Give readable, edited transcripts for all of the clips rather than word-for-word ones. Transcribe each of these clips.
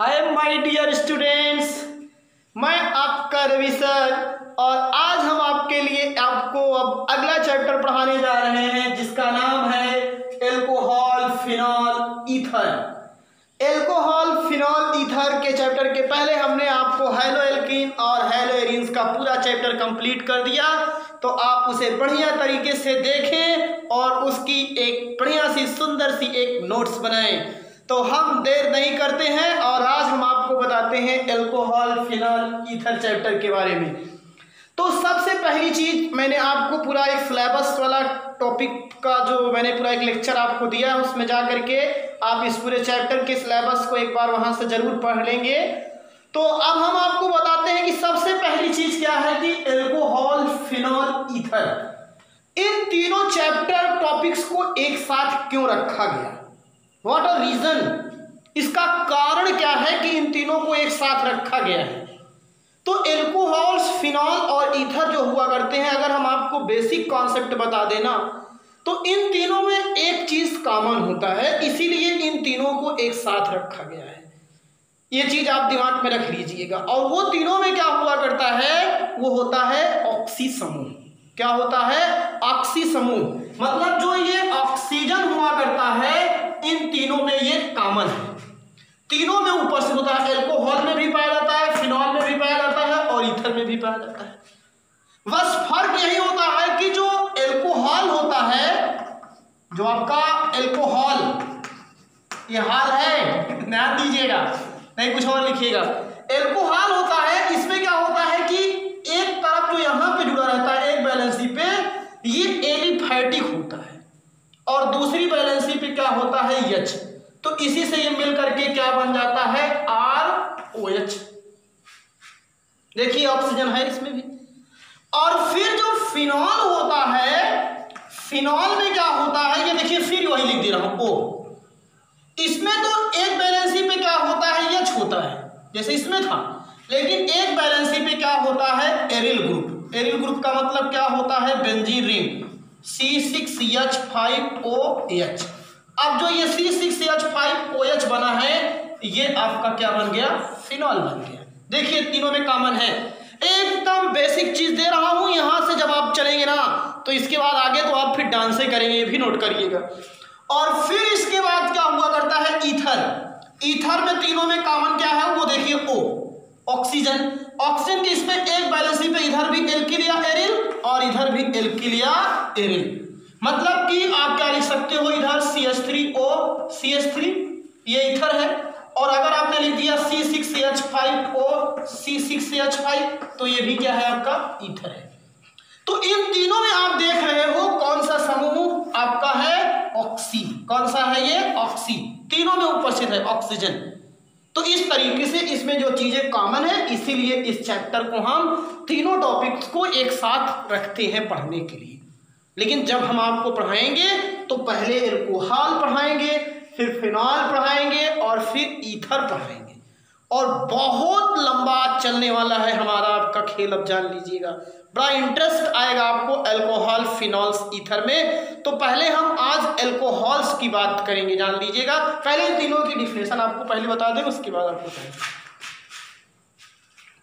Hi my dear students, मैं आपका Ravi sir और आज हम आपके लिए आपको अब अगला चैप्टर पढ़ाने जा रहे हैं जिसका नाम है alcohol phenol ether. Alcohol phenol ether के चैप्टर के पहले हमने आपको हैलो एल्कीन और हैलो एरीन्स का पूरा चैप्टर कंप्लीट कर दिया, तो आप उसे बढ़िया तरीके से देखें और उसकी एक बढ़िया सी सुंदर सी एक नोट्स बनाएं। तो हम देर नहीं करते हैं और आज हम आपको बताते हैं एल्कोहल फिनॉल ईथर चैप्टर के बारे में। तो सबसे पहली चीज, मैंने आपको पूरा एक सिलेबस वाला टॉपिक का जो मैंने पूरा एक लेक्चर आपको दिया है, उसमें जा करके आप इस पूरे चैप्टर के सिलेबस को एक बार वहां से जरूर पढ़ लेंगे। तो अब हम आपको बताते हैं कि सबसे पहली चीज क्या है कि एल्कोहल फिनॉल ईथर, इन तीनों चैप्टर टॉपिक्स को एक साथ क्यों रखा गया, व्हाट अ रीजन, इसका कारण क्या है कि इन तीनों को एक साथ रखा गया है। तो एल्कोहल्स फिनॉल और ईथर जो हुआ करते हैं, अगर हम आपको बेसिक कॉन्सेप्ट बता देना तो इन तीनों में एक चीज कॉमन होता है, इसीलिए इन तीनों को एक साथ रखा गया है। ये चीज आप दिमाग में रख लीजिएगा। और वो तीनों में क्या हुआ करता है, वो होता है ऑक्सी समूह। क्या होता है? ऑक्सी समूह, मतलब जो ये ऑक्सीजन हुआ करता है इन तीनों में ये कॉमन है, तीनों में उपस्थित होता है। एल्कोहल में भी पाया जाता है, फिनॉल में भी पाया जाता है और ईथर में भी पाया जाता है। बस फर्क यही होता है कि जो एल्कोहल होता है, जो आपका एल्कोहल, ये हाल है, ध्यान दीजिएगा, नहीं कुछ और लिखिएगा। एल्कोहल होता है, इसमें क्या होता है कि एक तरफ जो यहां पे जुड़ा रहता है एक वैलेंसी पे, ये एलिफैटिक होता है और दूसरी वैलेंसी पे क्या होता है, H। तो इसी से ये मिल करके क्या बन जाता है, ROH। देखिए ऑक्सीजन है इसमें भी। और फिर जो फिनॉल होता है, फिनॉल में क्या होता है, ये देखिए फिर वही लिख दे रहा हूं O। इसमें तो एक बैलेंसी पे क्या होता है, H होता है जैसे इसमें था, लेकिन एक बैलेंसी पे क्या होता है, एरिल ग्रुप। एरिल ग्रुप का मतलब क्या होता है, बेंजीन रिंग, C6H5OH। अब जो ये C6H5OH बना है, ये आपका क्या बन गया, फिनॉल बन गया। देखिए तीनों में कॉमन है। एकदम बेसिक चीज दे रहा हूं, यहां से जब आप चलेंगे ना तो इसके बाद आगे तो आप फिर डांस ही करेंगे, ये भी नोट करिएगा। और फिर इसके बाद क्या हुआ करता है, ईथर। ईथर में तीनों में कॉमन क्या है, वो देखिए O, ऑक्सीजन। ऑक्सीजन की इसमें एक बैलेंसी पे इधर भी एल्किलिया एरिल और इधर भी एल्किलिया एरिल, मतलब कि आप क्या लिख सकते हो, इधर CH3O CH3, ये ईथर है। और अगर आपने लिख दिया C6H5O C6H5, तो ये भी क्या है, आपका ईथर है। तो इन तीनों में आप देख रहे हो कौन सा समूह आपका है, ऑक्सी। कौन सा है ये, ऑक्सी। तीनों में उपस्थित है ऑक्सीजन। तो इस तरीके से इसमें जो चीजें कॉमन है, इसीलिए इस चैप्टर को हम तीनों टॉपिक्स को एक साथ रखते हैं पढ़ने के लिए। लेकिन जब हम आपको पढ़ाएंगे तो पहले एल्कोहल पढ़ाएंगे, फिर फिनॉल पढ़ाएंगे और फिर ईथर पढ़ाएंगे। और बहुत लंबा चलने वाला है हमारा आपका खेल, अब जान लीजिएगा, बड़ा इंटरेस्ट आएगा आपको एल्कोहल फिनॉल्स ईथर में। तो पहले हम आज एल्कोहल्स की बात करेंगे, जान लीजिएगा। पहले इन तीनों की डिफिनेशन आपको पहले बता दें, उसके बाद आपको बताएंगे।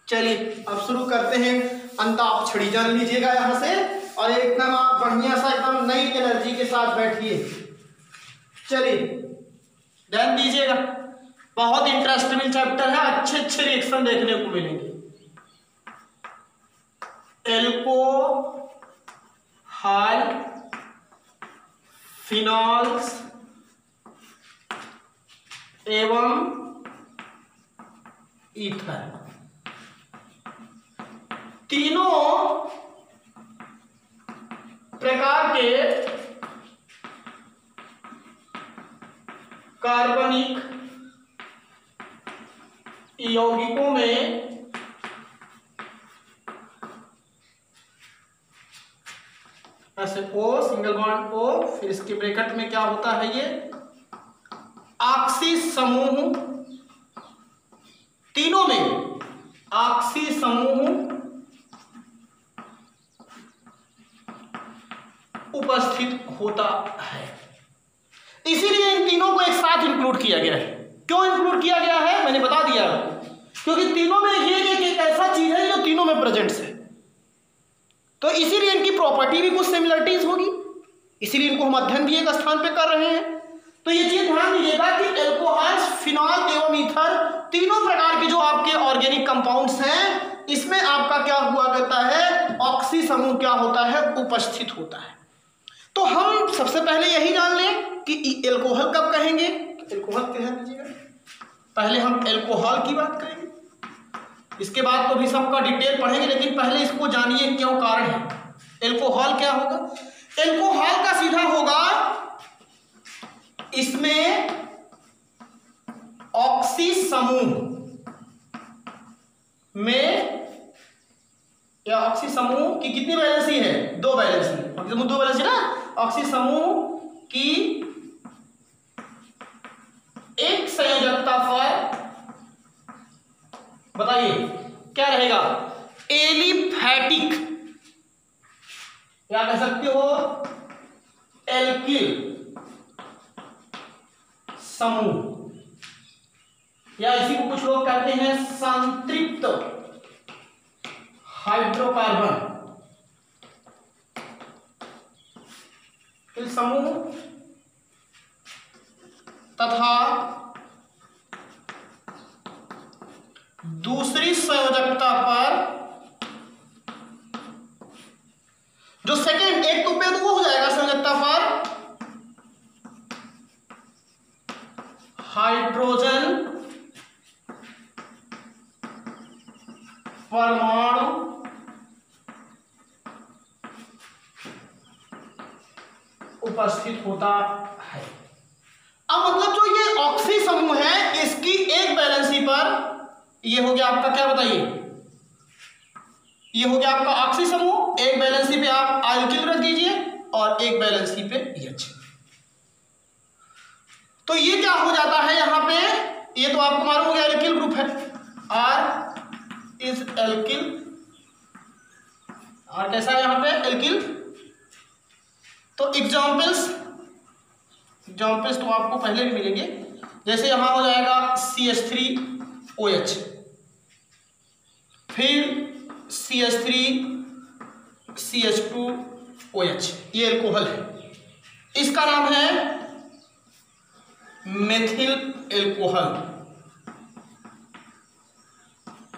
चलिए अब शुरू करते हैं। अंताक्षरी जान लीजिएगा यहां से, और एकदम आप बढ़िया सा एकदम नई एनर्जी के साथ बैठिए। चलिए ध्यान दीजिएगा, बहुत इंटरेस्टिंग चैप्टर है, अच्छे अच्छे रिएक्शन देखने को मिलेंगे। एल्कोहल फिनॉल्स एवं ईथर, तीनों प्रकार के कार्बनिक यौगिकों में ऐसे O, सिंगल बॉन्ड O, फिर इसके ब्रैकेट में क्या होता है, ये ऑक्सी समूह। तीनों में ऑक्सी समूह उपस्थित होता है, इसीलिए इन तीनों को एक साथ इंक्लूड किया गया है। क्यों इंक्लूड किया गया है मैंने बता दिया आपको, क्योंकि तीनों में ये एक ऐसा चीज है जो तीनों में प्रेजेंट्स है, तो इसीलिए इनकी प्रॉपर्टी भी कुछ सिमिलरिटीज होगी, इसीलिए इनको हम अध्ययन भी एक स्थान पे कर रहे हैं। तो ये चीज ध्यान दीजिएगा कि एल्कोहल्स, फिनॉल एवं ईथर तीनों प्रकार के जो आपके ऑर्गेनिक कंपाउंड्स हैं, इसमें आपका क्या हुआ करता है, ऑक्सी समूह क्या होता है, उपस्थित होता है। तो हम सबसे पहले यही जान लें कि एल्कोहल कब कहेंगे, एल्कोहल कह दीजिएगा, पहले हम एल्कोहल की बात करेंगे, इसके बाद तो भी सबका डिटेल पढ़ेंगे, लेकिन पहले इसको जानिए क्यों कारण है। एल्कोहल क्या होगा, एल्कोहल का सीधा होगा इसमें ऑक्सी समूह में, या ऑक्सी समूह की कितनी वैलेंसी है, दो वैलेंसी, दो वैलेंसी ना, ऑक्सी समूह की एक संयोजकता पर, बताइए क्या रहेगा, एलिफैटिक, या कह सकते हो एल्किल समूह, या इसी को कुछ लोग कहते हैं संतृप्त हाइड्रोकार्बन समूह तथा दूसरी संयोजकता पर जो सेकेंड, एक तो पे वो हो जाएगा संयोजकता पर हाइड्रोजन परमाणु उपस्थित होता है। अब मतलब जो ये ऑक्सी समूह है, इसकी एक वैलेंसी पर, ये हो गया आपका क्या बताइए, ये हो गया आपका ऑक्सी समूह, एक वैलेंसी पे आप अल्किल रख दीजिए और एक वैलेंसी पे एच। तो ये क्या हो जाता है यहां पे, ये तो आपको मालूम हो गया एल्किल ग्रुप है, R इज एल्किल, और कैसा है यहां पे एल्किल। तो एग्जाम्पल्स तो आपको पहले भी मिलेंगे, जैसे यहां हो जाएगा CH3OH, फिर CH3CH2OH, ये एल्कोहल है, इसका नाम है मेथिल एल्कोहल।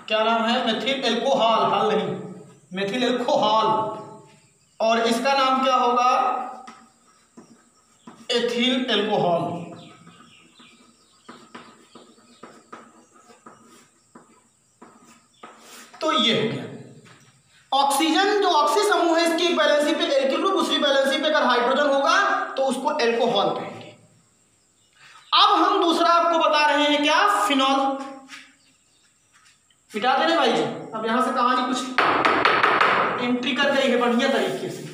क्या नाम है, मेथिल एल्कोहल, हाल नहीं, मेथिल एल्कोहल। और इसका नाम क्या होगा, एथिल एल्कोहल। तो ये हो गया ऑक्सीजन, जो ऑक्सी समूह है, इसकी एक वैलेंसी पे एल्किल ग्रुप, दूसरी वैलेंसी पे अगर हाइड्रोजन होगा तो उसको एल्कोहल कहेंगे। अब हम दूसरा आपको बता रहे हैं क्या, फिनॉल। मिटा देना भाई जी, अब यहां से कहानी कुछ एंट्री कर गई है बढ़िया तरीके से।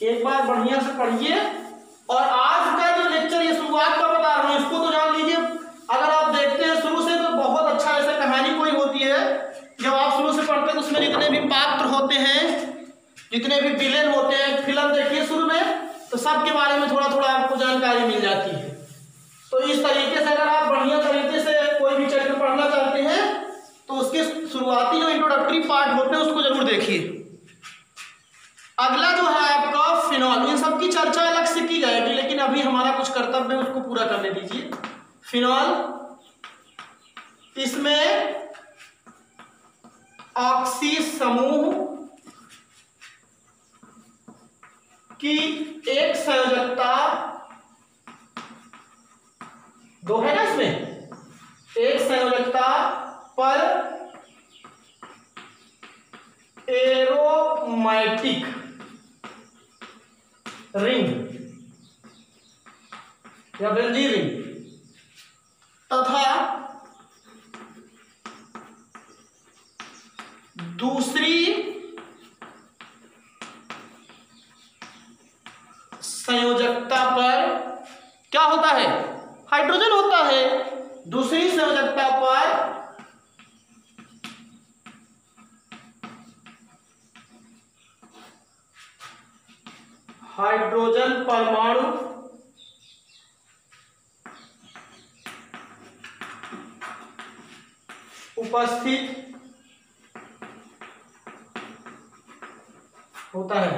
एक बार बढ़िया से पढ़िए, और आज का जो लेक्चर ये शुरुआत का बता रहा हूं, इसको तो जान लीजिए। अगर आप देखते हैं शुरू से तो बहुत अच्छा, ऐसे कहानी कोई होती है जब आप शुरू से पढ़ते हैं तो उसमें जितने भी पात्र होते हैं, जितने भी विलेन होते हैं, फिल्म देखिए शुरू में तो सबके बारे में थोड़ा थोड़ा आपको जानकारी मिल जाती है। तो इस तरीके से अगर आप बढ़िया तरीके से कोई भी चैप्टर पढ़ना चाहते हैं तो उसके शुरुआती जो इंट्रोडक्टरी पार्ट होते हैं उसको जरूर देखिए। अगला जो है आपका फिनॉल, इन सब की चर्चा अलग से की जाएगी, लेकिन अभी हमारा कुछ कर्तव्य है उसको पूरा करने दीजिए। फिनॉल, इसमें ऑक्सी समूह की एक संयोजकता, दो है ना इसमें, एक संयोजकता पर एरोमैटिक रिंग या बेंजीन रिंग तथा दूसरी संयोजकता पर क्या होता है, हाइड्रोजन होता है। दूसरी संयोजकता पर हाइड्रोजन परमाणु उपस्थित होता है।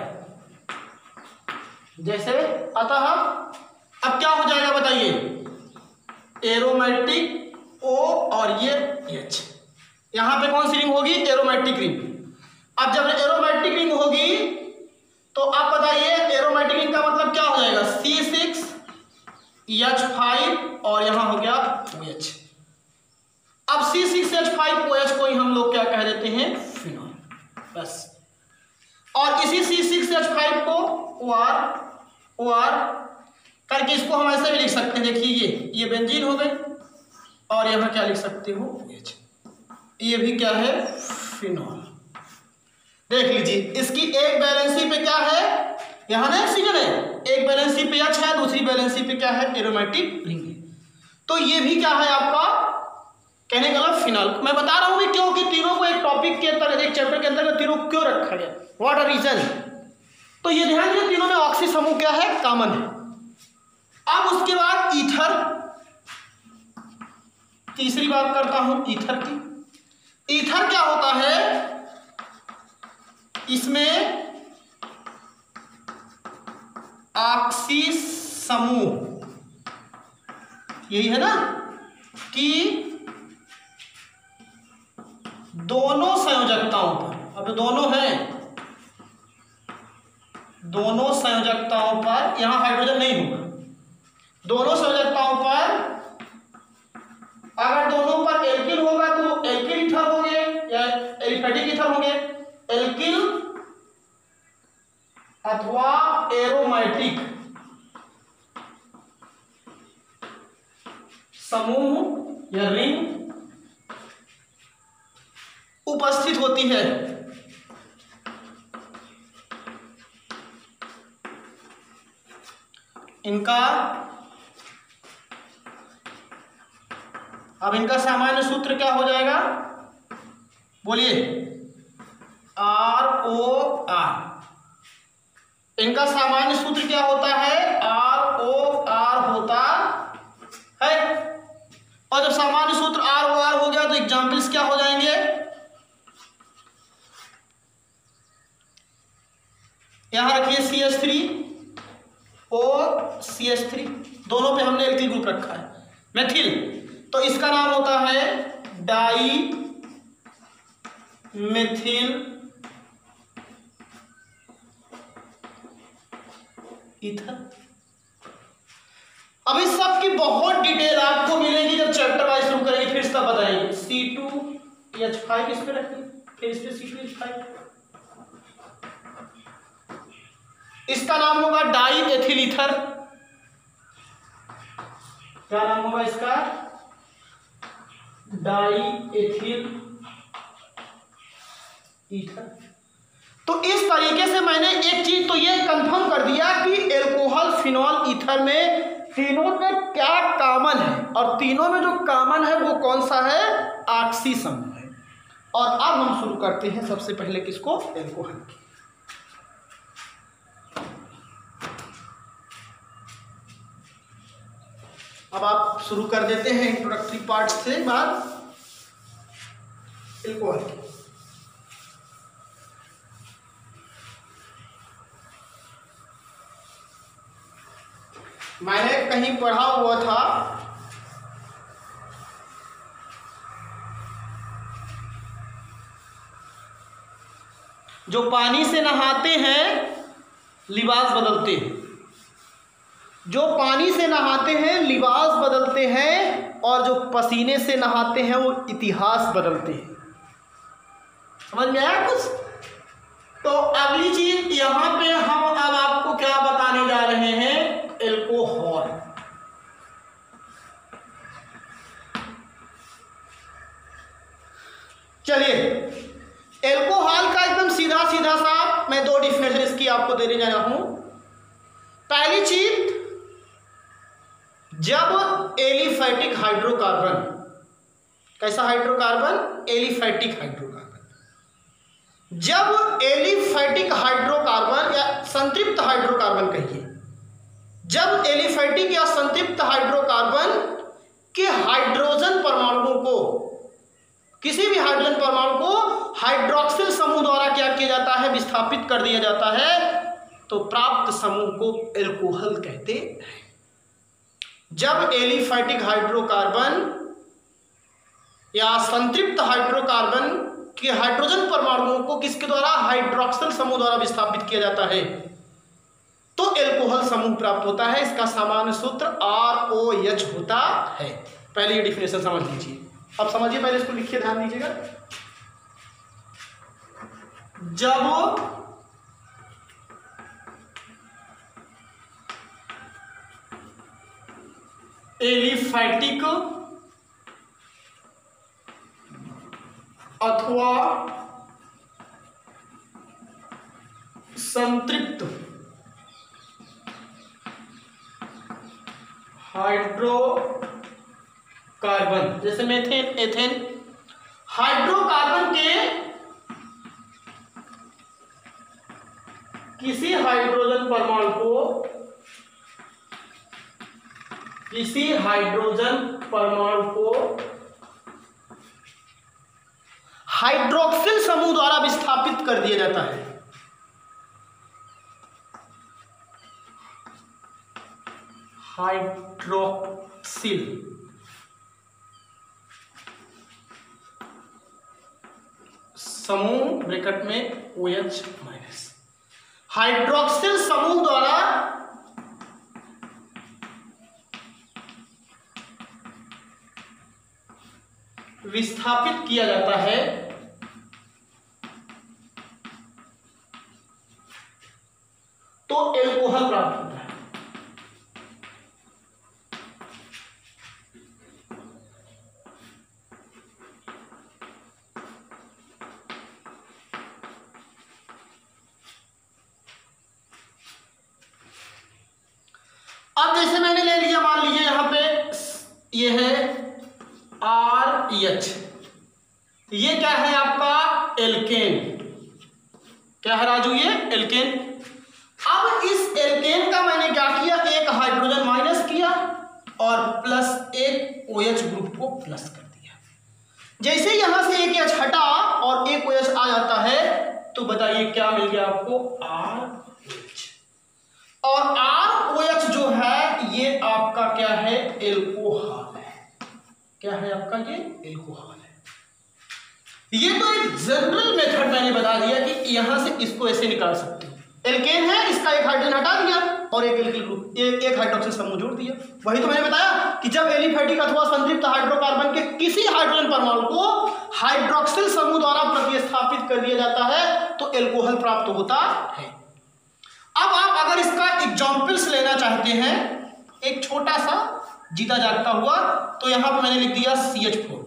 जैसे अतः अब क्या हो जाएगा बताइए, एरोमेटिक O और ये H, यहां पे कौन सी रिंग होगी, एरोमेटिक रिंग। अब जब एरोमेटिक रिंग होगी तो आप बताइए एरोमेटिक रिंग का मतलब क्या हो जाएगा, C6H5 और यहां हो गया OH। अब C6H5OH को ही हम लोग क्या कह देते हैं, फिनॉल, बस। और इसी C6H5 को OR करके इसको हम ऐसे भी लिख सकते हैं, देखिए ये बेंजीन हो गई और यहां क्या लिख सकते हो, OH, ये भी क्या है, फिनॉल। देख लीजिए इसकी एक बैलेंसी पे क्या है, यहां ना ऑक्सीजन है, एक बैलेंसी पे H है, दूसरी बैलेंसी पे क्या है, एरोमेटिक रिंग है। तो ये भी क्या है आपका, कहने का मतलब फिनॉल। मैं बता रहा हूं कि क्यों कि तीनों को एक टॉपिक के अंतर्गत, एक चैप्टर के अंतर्गत तीनों क्यों रखा गया, व्हाट आर रीजन। तो ये ध्यान दीजिए तीनों में ऑक्सी समूह क्या है, कॉमन है। अब उसके बाद ईथर, तीसरी बात करता हूं ईथर की। ईथर क्या होता है, इसमें ऑक्सी समूह, यही है ना, कि दोनों संयोजकताओं पर, अब दोनों हैं, दोनों संयोजकताओं पर, यहां हाइड्रोजन नहीं होगा, दोनों संयोजकताओं पर अगर दोनों पर एल्किल होगा तो एल्किल ईथर होंगे या एलिफेटिक ईथर होंगे, एल्किल अथवा एरोमेटिक समूह या रिंग उपस्थित होती है। इनका अब इनका सामान्य सूत्र क्या हो जाएगा, बोलिए, ROR। इनका सामान्य सूत्र क्या होता है, ROR होता है। और जब सामान्य सूत्र ROR हो गया तो एग्जाम्पल्स क्या हो जाएंगे, यहां रखिए CH3 और CH3, दोनों पे हमने एल्किल ग्रुप रखा है, मेथिल, तो इसका नाम होता है डाई मेथिल ईथर। अब इस सब की बहुत डिटेल आपको मिलेगी जब चैप्टर वाइज शुरू करेंगे, फिर सब बताएंगे। C2H5 इस पे रखिए, फिर इस पे C2H5, इसका नाम होगा डाई एथिल ईथर। क्या नाम होगा इसका, डाई एथिल ईथर। तो इस तरीके से मैंने एक चीज तो ये कंफर्म कर दिया कि एल्कोहल, फिनॉल, ईथर में तीनों में क्या कॉमन है, और तीनों में जो कॉमन है वो कौन सा है, ऑक्सी समूह है। और अब हम शुरू करते हैं सबसे पहले किसको, एल्कोहल की। अब आप शुरू कर देते हैं इंट्रोडक्टरी पार्ट से बाद एल्कोहल की। मैंने कहीं पढ़ा हुआ था जो पानी से नहाते हैं लिबास बदलते हैं, जो पानी से नहाते हैं लिबास बदलते हैं, और जो पसीने से नहाते हैं वो इतिहास बदलते हैं। समझ में आया कुछ? तो अगली चीज यहां पे हम अब आपको क्या बताने जा रहे हैं, एल्कोहल। चलिए एल्कोहल का एकदम सीधा सीधा सा मैं दो डिफिनेशन इसकी आपको देने जा रहा हूं। पहली चीज, जब एलिफैटिक हाइड्रोकार्बन, कैसा हाइड्रोकार्बन, एलिफैटिक हाइड्रोकार्बन, जब एलिफैटिक हाइड्रोकार्बन या संतृप्त हाइड्रोकार्बन कहिए, जब एलिफैटिक या संतृप्त हाइड्रोकार्बन के हाइड्रोजन परमाणुओं को, किसी भी हाइड्रोजन परमाणु को हाइड्रोक्सिल समूह द्वारा क्या किया जाता है, विस्थापित कर दिया जाता है, तो प्राप्त समूह को एल्कोहल कहते हैं। जब एलिफैटिक हाइड्रोकार्बन या संतृप्त हाइड्रोकार्बन के हाइड्रोजन परमाणुओं को किसके द्वारा, हाइड्रोक्सिल समूह द्वारा विस्थापित किया जाता है, तो एल्कोहल समूह प्राप्त होता है। इसका सामान्य सूत्र ROH होता है। पहले ये डिफिनेशन समझ लीजिए। अब समझिए, पहले इसको लिखिए, ध्यान दीजिएगा। जब एलिफैटिक अथवा संतृप्त हाइड्रोकार्बन, जैसे मेथेन, एथेन, हाइड्रोकार्बन के किसी हाइड्रोजन परमाणु को, किसी हाइड्रोजन परमाणु को हाइड्रोक्सिल समूह द्वारा विस्थापित कर दिया जाता है। हाइड्रोक्सिल समूह ब्रैकेट में OH माइनस, हाइड्रोक्सिल समूह द्वारा विस्थापित किया जाता है, तो एल्कोहल प्राप्त होता है। अब जैसे मैंने ले लिया, मान लीजिए यहां पे ये है RH, ये क्या है आपका, एल्केन। क्या है राजू, ये एल्केन। अब इस एल्केन का मैंने क्या किया, एक हाइड्रोजन माइनस किया और प्लस एक OH ग्रुप को प्लस कर दिया। जैसे यहां से एक H हटा और एक OH आ जाता है, तो बताइए क्या मिल गया आपको, RH। और ROH जो है ये आपका क्या है, एल्कोहल है। क्या है आपका, ये एल्कोहल है। ये तो एक जनरल मेथड मैंने बता दिया कि यहां से इसको ऐसे निकाल सकते हो। एल्केन है, इसका एक हाइड्रोजन हटा दिया और एक एल्किल ग्रुप, एक हाइड्रोक्सिल समूह जोड़ दिया। वही तो मैंने बताया कि जब एलिफैटिक अथवा संतृप्त हाइड्रोकार्बन के किसी हाइड्रोजन परमाणु को हाइड्रोक्सिल समूह द्वारा प्रतिस्थापित कर दिया जाता है, तो एल्कोहल प्राप्त होता है। अब आप अगर इसका एग्जाम्पल्स लेना चाहते हैं, एक छोटा सा जीता जागता हुआ, तो यहां पर मैंने लिख दिया CH4।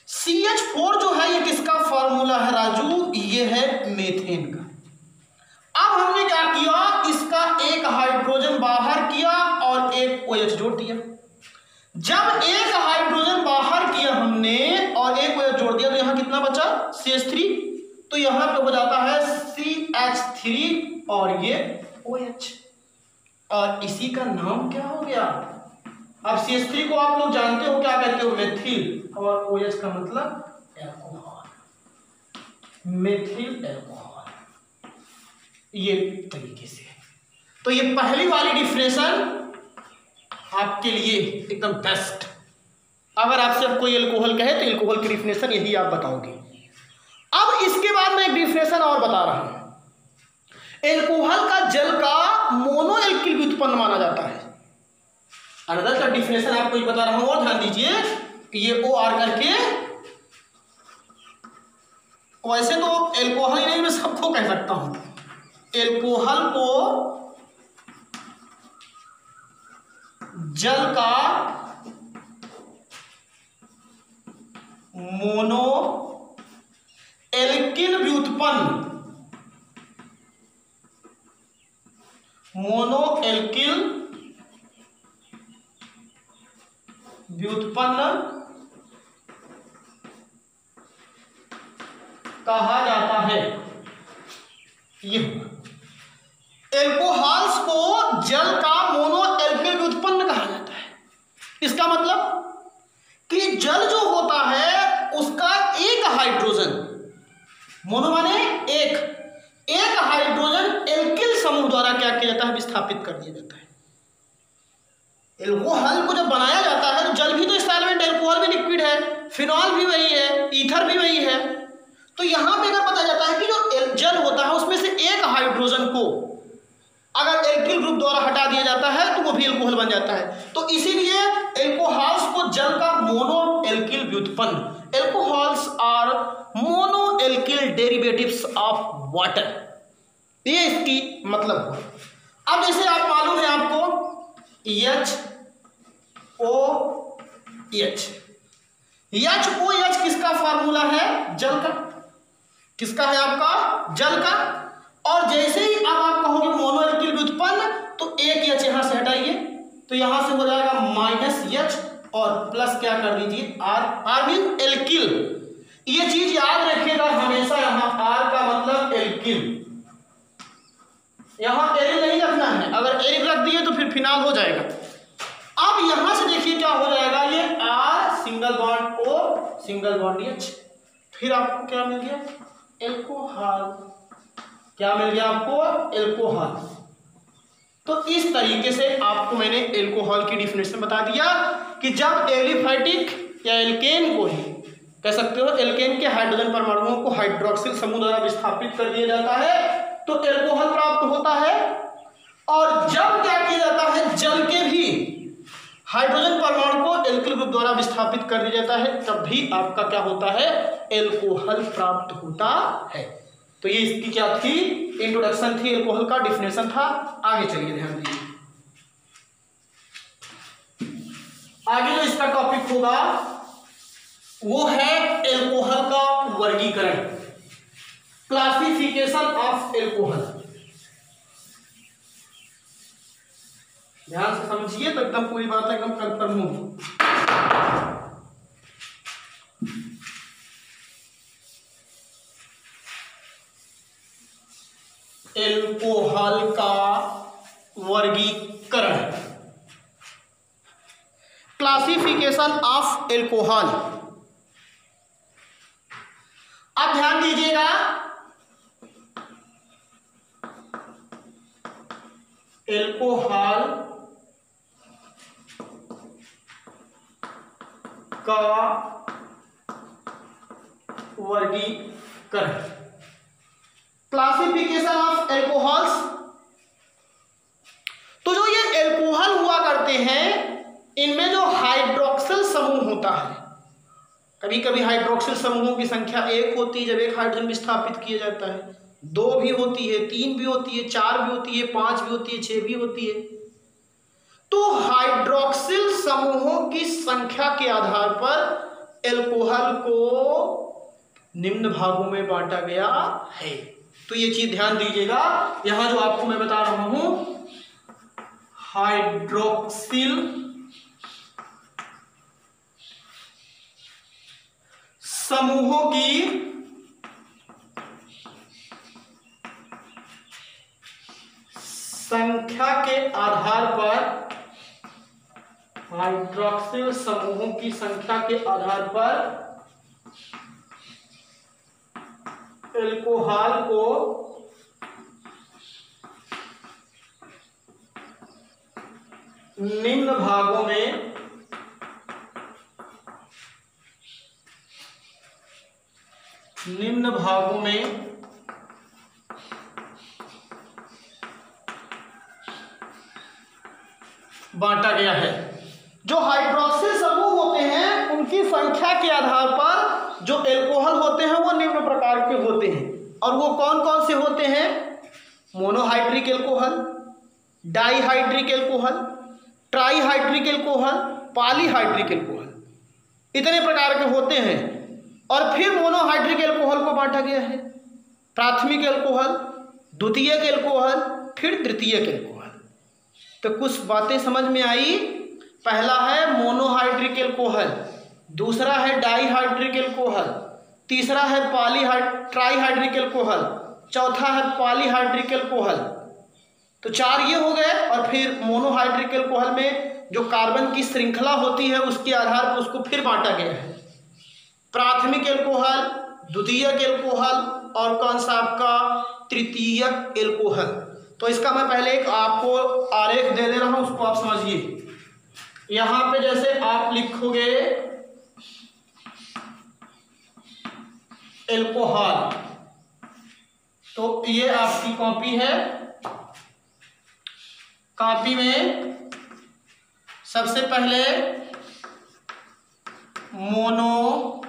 CH4 जो है ये किसका फॉर्मूला है राजू, ये है मेथेन का। अब हमने क्या किया, इसका एक हाइड्रोजन बाहर किया और एक OH जोड़ दिया। जब एक हाइड्रोजन बाहर किया हमने और एक OH जोड़ दिया, तो यहां कितना बचा, CH3। तो यहां पे हो जाता है CH3 और ये OH, और इसी का नाम क्या हो गया। अब CH3 को आप लोग जानते हो क्या कहते हो, मेथिल, और OH का मतलब एल्कोहल, मेथिल एल्कोहल। ये तरीके से, तो ये पहली वाली डिफिनेशन आपके लिए एकदम बेस्ट। अगर आपसे अब कोई एल्कोहल कहे तो एल्कोहल की डिफिनेशन यही आप बताओगे। अब इसके बाद मैं एक डिफिनेशन और बता रहा हूं। एल्कोहल का जल का मोनो एल्किल भी उत्पन्न माना जाता है। अनदर का डिफिनेशन आपको ये बता रहा हूं, और ध्यान दीजिए, ये OR करके, वैसे तो एल्कोहल ही नहीं, मैं सबको कह सकता हूं। एल्कोहल को जल का मोनो एल्किल व्युत्पन्न, मोनो एल्किल व्युत्पन्न कहा जाता है। ये एल्कोहल्स को जल का मोनो एल्किल व्युत्पन्न कहा जाता है। इसका मतलब कि जल जो होता है उसका एक हाइड्रोजन, मोनो माने एक हाइड्रोजन एल्किल समूह द्वारा क्या किया जाता है, विस्थापित कर दिया जाता है। एल्कोहल को जब बनाया जाता है तो जल भी तो सॉल्वेंट, एल्कोहल भी लिक्विड है, फिनॉल भी वही है, ईथर भी वही है। तो यहां पे अगर पता जाता है कि जो जल होता है उसमें से एक हाइड्रोजन को अगर एल्किल ग्रुप द्वारा हटा दिया जाता है तो वो भी एल्कोहल बन जाता है। तो इसीलिए एल्कोहल्स को जल का मोनो एल्किल व्युत्पन्न, alcohols are mono alkyl derivatives of water, ये इसकी मतलब हुआ। अब जैसे आप मालूम है आपको HOH किसका फार्मूला है, जल का, किसका है आपका, जल का। और जैसे ही अब आप कहोगे मोनो एल्किल व्युत्पन्न तो एक H यहां से हटाइए तो यहां से हो जाएगा -H और प्लस क्या कर दीजिए R मीन एल्किल। ये चीज याद रखिएगा हमेशा, यहां R का मतलब एल्किल, यहां एरिल नहीं रखना है, अगर एरिल रख दिए तो फिर फिनाल हो जाएगा। अब यहां से देखिए क्या हो जाएगा, ये R single bond O single bond H, फिर आपको क्या मिल गया, एल्कोहल। क्या मिल गया आपको, एल्कोहल। तो इस तरीके से आपको मैंने एल्कोहल की डिफिनेशन बता दिया कि जब एलिफैटिक या एल्केन को ही कह सकते हो, एल्केन के हाइड्रोजन परमाणुओं को हाइड्रोक्सिल समूह द्वारा विस्थापित कर दिया जाता है तो एल्कोहल प्राप्त होता है। और जब क्या किया जाता है, जल के भी हाइड्रोजन परमाणु को एल्किल ग्रुप द्वारा विस्थापित कर दिया जाता है, तब भी आपका क्या होता है, एल्कोहल प्राप्त होता है। तो ये इसकी क्या थी, इंट्रोडक्शन थी, एल्कोहल का डिफिनेशन था। आगे चलिए ध्यान दीजिए, आगे जो इसका टॉपिक होगा वो है एल्कोहल का वर्गीकरण, क्लासिफिकेशन ऑफ एल्कोहल। ध्यान से समझिए तो एकदम पूरी बात एकदम कंफर्म हो। एल्कोहल का वर्गीकरण, क्लासिफिकेशन ऑफ एल्कोहल। अब ध्यान दीजिएगा, एल्कोहल का वर्गीकरण, क्लासिफिकेशन ऑफ एल्कोहल्स। तो जो ये एल्कोहल हुआ करते हैं इनमें जो हाइड्रोक्सिल समूह होता है, कभी कभी हाइड्रोक्सिल समूहों की संख्या 1 होती है जब एक हाइड्रोजन विस्थापित किया जाता है, 2 भी होती है, 3 भी होती है, 4 भी होती है, 5 भी होती है, 6 भी होती है। तो हाइड्रोक्सिल समूहों की संख्या के आधार पर एल्कोहल को निम्न भागों में बांटा गया है। तो ये चीज ध्यान दीजिएगा, यहां जो आपको मैं बता रहा हूं, हाइड्रोक्सिल समूहों की संख्या के आधार पर, हाइड्रोक्सिल समूहों की संख्या के आधार पर एल्कोहल को निम्न भागों में बांटा गया है। जो हाइड्रोक्सिल समूह होते हैं उनकी संख्या के आधार पर जो एल्कोहल होते हैं वो निम्न प्रकार के होते हैं। और वो कौन कौन से होते हैं, monohydric alcohol, dihydric alcohol, trihydric alcohol, polyhydric alcohol, इतने प्रकार के होते हैं। और फिर मोनोहाइड्रिक एल्कोहल को बांटा गया है, प्राथमिक एल्कोहल, द्वितीयक एल्कोहल, फिर तृतीयक एल्कोहल। तो कुछ बातें समझ में आई। पहला है मोनोहाइड्रिक एल्कोहल, दूसरा है डाईहाइड्रिक एल्कोहल, तीसरा है ट्राईहाइड्रिक एल्कोहल, चौथा है पॉलीहाइड्रिक एल्कोहल। तो 4 ये हो गए। और फिर मोनोहाइड्रिक एल्कोहल में जो कार्बन की श्रृंखला होती है उसके आधार पर उसको फिर बांटा गया है, प्राथमिक एल्कोहल, द्वितीयक एल्कोहल और कौन सा आपका तृतीयक एल्कोहल। तो इसका मैं पहले एक आपको आरेख दे रहा हूं, उसको आप समझिए। यहां पे जैसे आप लिखोगे एल्कोहल, तो ये आपकी कॉपी है। कॉपी में सबसे पहले मोनोहाइड्रिक,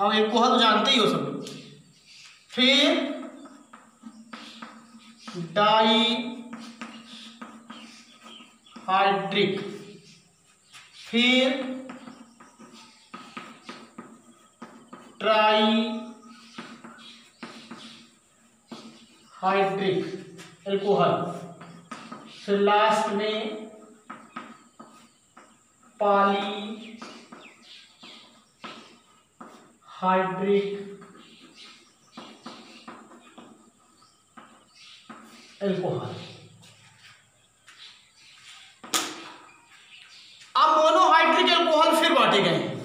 अब एल्कोहल तो जानते ही हो सब लोग, फिर डाईहाइड्रिक, फिर ट्राईहाइड्रिक एल्कोहल, फिर लास्ट में पॉलीहाइड्रिक एल्कोहल। अब मोनोहाइड्रिक एल्कोहल फिर बांटे गए हैं।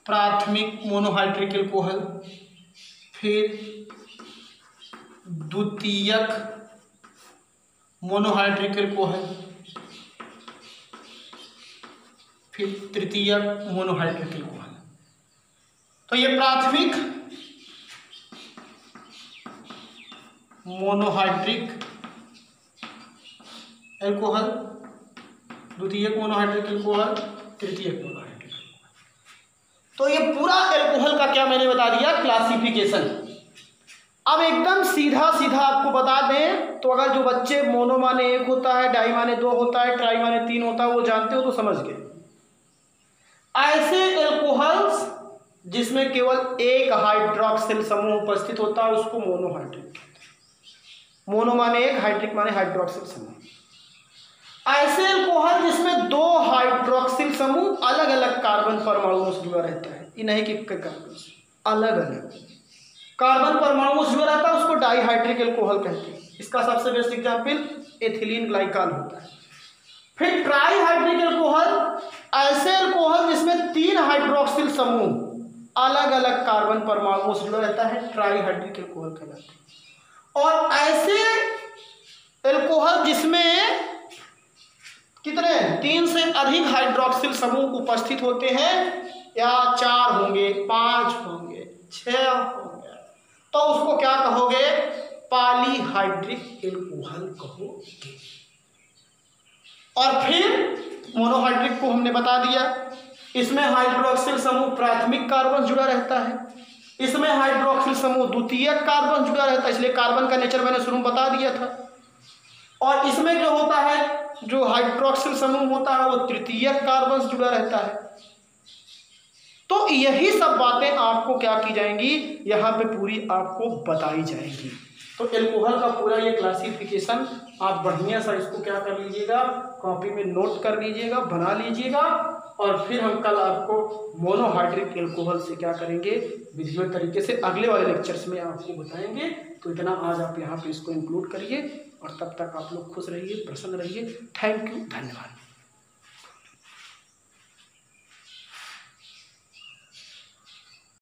प्राथमिक मोनोहाइड्रिक एल्कोहल, फिर द्वितीयक मोनोहाइड्रिक एल्कोहल, फिर तृतीयक मोनोहाइड्रिक एल्कोहल। तो ये प्राथमिक मोनोहाइड्रिक एल्कोहल, द्वितीयक मोनोहाइड्रिक एल्कोहल, तृतीयक मोनोहाइड्रिक एल्कोहल। तो ये पूरा एल्कोहल का क्या मैंने बता दिया क्लासिफिकेशन। अब एकदम सीधा सीधा आपको बता दें तो अगर जो बच्चे मोनो माने 1 होता है, डाई माने 2 होता है, ट्राई माने 3 होता है वो जानते हो तो समझ गए। ऐसे एल्कोहल्स जिसमें केवल एक हाइड्रोक्सिल समूह उपस्थित होता है उसको मोनोहाइड्रिक कहते हैं। मोनो माने 1, हाइड्रिक माने हाइड्रोक्सिल समूह। ऐसे एल्कोहल जिसमें 2 हाइड्रोक्सिल समूह अलग अलग कार्बन परमाणुओं से जुड़ा रहता है, ये नहीं कि कार्बन अलग अलग कार्बन परमाणुओं से जुड़ा रहता है, उसको डाईहाइड्रिक एल्कोहल कहते हैं। इसका सबसे बेस्ट एग्जाम्पल एथिलीन ग्लाइकॉल होता है। फिर ट्राईहाइड्रिक एल्कोहल, ऐसे एल्कोहल जिसमें 3 हाइड्रोक्सिल समूह अलग अलग कार्बन परमाणुओं से जुड़ा रहता है, ट्राईहाइड्रिक एल्कोहल कहलाते हैं। और ऐसे एल्कोहल जिसमें कितने 3 से अधिक हाइड्रोक्सिल समूह उपस्थित होते हैं, या 4 होंगे, 5 होंगे, 6 होंगे, तो उसको क्या कहोगे? पॉलीहाइड्रिक एल्कोहल कहोगे। और फिर मोनोहाइड्रिक को हमने बता दिया, इसमें हाइड्रोक्सिल समूह प्राथमिक कार्बन जुड़ा रहता है, इसमें हाइड्रोक्सिल समूह द्वितीयक कार्बन जुड़ा रहता है, इसलिए कार्बन का नेचर मैंने शुरू में बता दिया था। और इसमें जो होता है, जो हाइड्रोक्सिल समूह होता है वो तृतीयक कार्बन से जुड़ा रहता है। तो यही सब बातें आपको क्या की जाएंगी, यहाँ पे पूरी आपको बताई जाएंगी। तो एल्कोहल का पूरा ये क्लासिफिकेशन आप बढ़िया सा इसको क्या कर लीजिएगा, कॉपी में नोट कर लीजिएगा, बना लीजिएगा। और फिर हम कल आपको मोनोहाइड्रिक एल्कोहल से क्या करेंगे, विजुअल तरीके से अगले वाले लेक्चर्स में आपको बताएंगे। तो इतना आज आप यहाँ पे इसको इंक्लूड करिए और तब तक आप लोग खुश रहिए, प्रसन्न रहिए। थैंक यू, धन्यवाद।